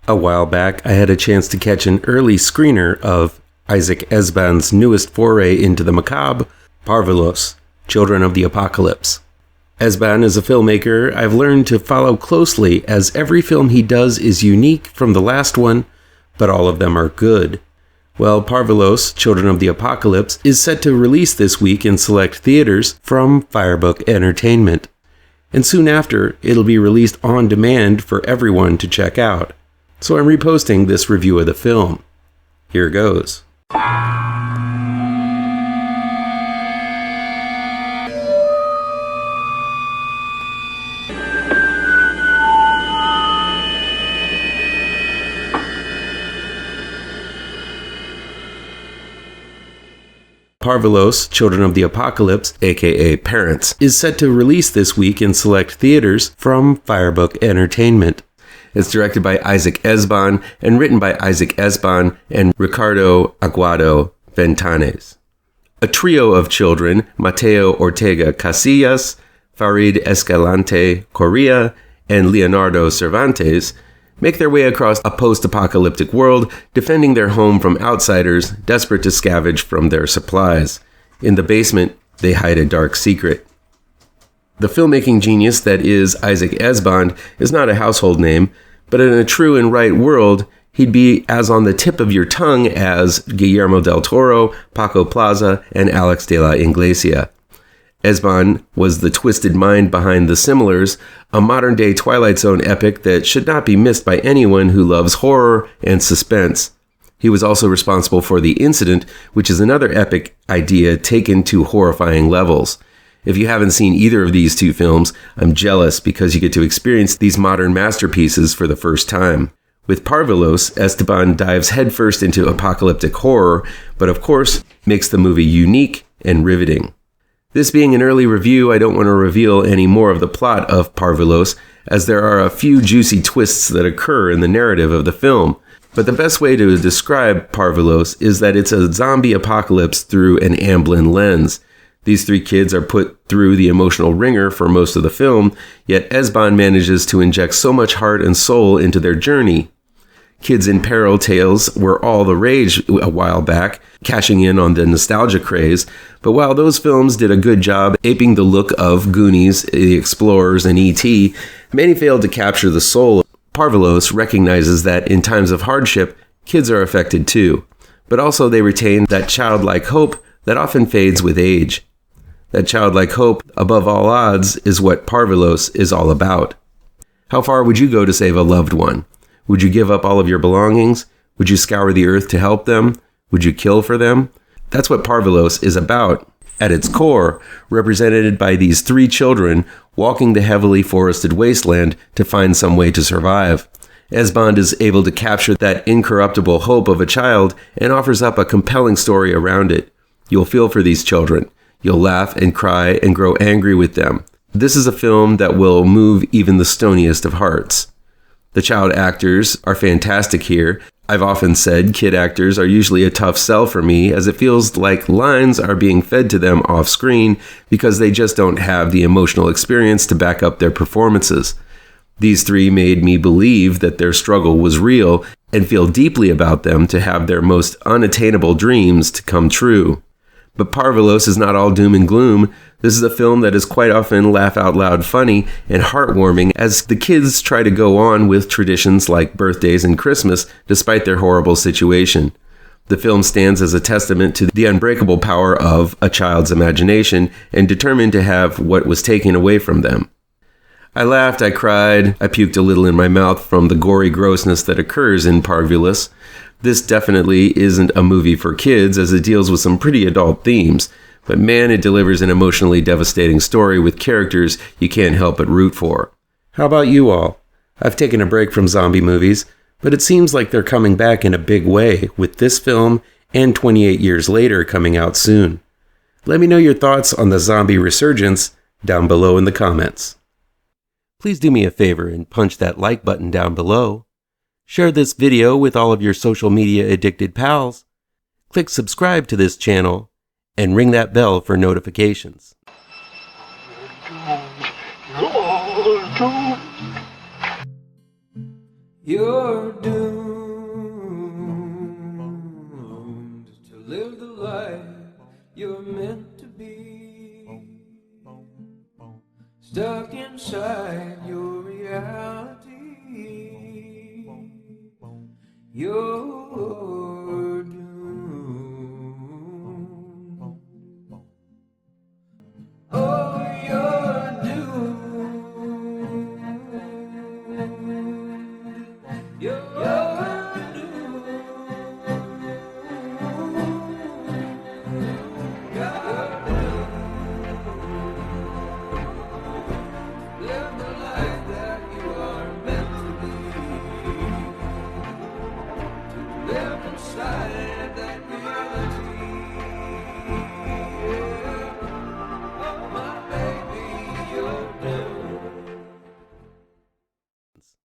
A while back, I had a chance to catch an early screener of Isaac Ezban's newest foray into the macabre, PARVULOS, Children of the Apocalypse. Ezban is a filmmaker I've learned to follow closely, as every film he does is unique from the last one, but all of them are good. Well, PARVULOS, Children of the Apocalypse, is set to release this week in select theaters from Firebook Entertainment. And soon after, it'll be released on demand for everyone to check out. So I'm reposting this review of the film. Here goes. PARVULOS, Children of the Apocalypse, aka Parents, is set to release this week in select theaters from Firebook Entertainment. It's directed by Isaac Ezban and written by Isaac Ezban and Ricardo Aguado-Fentanes. A trio of children, Mateo Ortega Casillas, Farid Escalante Correa, and Leonardo Cervantes, make their way across a post-apocalyptic world, defending their home from outsiders desperate to scavenge from their supplies. In the basement, they hide a dark secret. The filmmaking genius that is Isaac Ezban is not a household name, but in a true and right world, he'd be as on the tip of your tongue as Guillermo del Toro, Paco Plaza, and Alex de la Iglesia. Ezban was the twisted mind behind The Similars, a modern-day Twilight Zone epic that should not be missed by anyone who loves horror and suspense. He was also responsible for The Incident, which is another epic idea taken to horrifying levels. If you haven't seen either of these two films, I'm jealous because you get to experience these modern masterpieces for the first time. With PARVULOS, Esteban dives headfirst into apocalyptic horror, but of course makes the movie unique and riveting. This being an early review, I don't want to reveal any more of the plot of PARVULOS, as there are a few juicy twists that occur in the narrative of the film. But the best way to describe PARVULOS is that it's a zombie apocalypse through an Amblin lens. These three kids are put through the emotional ringer for most of the film, yet Ezban manages to inject so much heart and soul into their journey. Kids in Peril tales were all the rage a while back, cashing in on the nostalgia craze, but while those films did a good job aping the look of Goonies, The Explorers, and E.T., many failed to capture the soul. PARVULOS recognizes that in times of hardship, kids are affected too, but also they retain that childlike hope that often fades with age. That childlike hope, above all odds, is what PARVULOS is all about. How far would you go to save a loved one? Would you give up all of your belongings? Would you scour the earth to help them? Would you kill for them? That's what PARVULOS is about. At its core, represented by these three children walking the heavily forested wasteland to find some way to survive. Ezban is able to capture that incorruptible hope of a child and offers up a compelling story around it. You'll feel for these children. You'll laugh and cry and grow angry with them. This is a film that will move even the stoniest of hearts. The child actors are fantastic here. I've often said kid actors are usually a tough sell for me, as it feels like lines are being fed to them off screen because they just don't have the emotional experience to back up their performances. These three made me believe that their struggle was real and feel deeply about them to have their most unattainable dreams to come true. But PARVULOS is not all doom and gloom. This is a film that is quite often laugh-out-loud funny and heartwarming as the kids try to go on with traditions like birthdays and Christmas despite their horrible situation. The film stands as a testament to the unbreakable power of a child's imagination and determined to have what was taken away from them. I laughed, I cried, I puked a little in my mouth from the gory grossness that occurs in PARVULOS. This definitely isn't a movie for kids, as it deals with some pretty adult themes, but man, it delivers an emotionally devastating story with characters you can't help but root for. How about you all? I've taken a break from zombie movies, but it seems like they're coming back in a big way, with this film and 28 Years Later coming out soon. Let me know your thoughts on the zombie resurgence down below in the comments. Please do me a favor and punch that like button down below. Share this video with all of your social media addicted pals. Click subscribe to this channel and ring that bell for notifications. You're doomed to live the life you're meant to be, stuck inside your reality. You're doomed. Oh, you're doomed. You're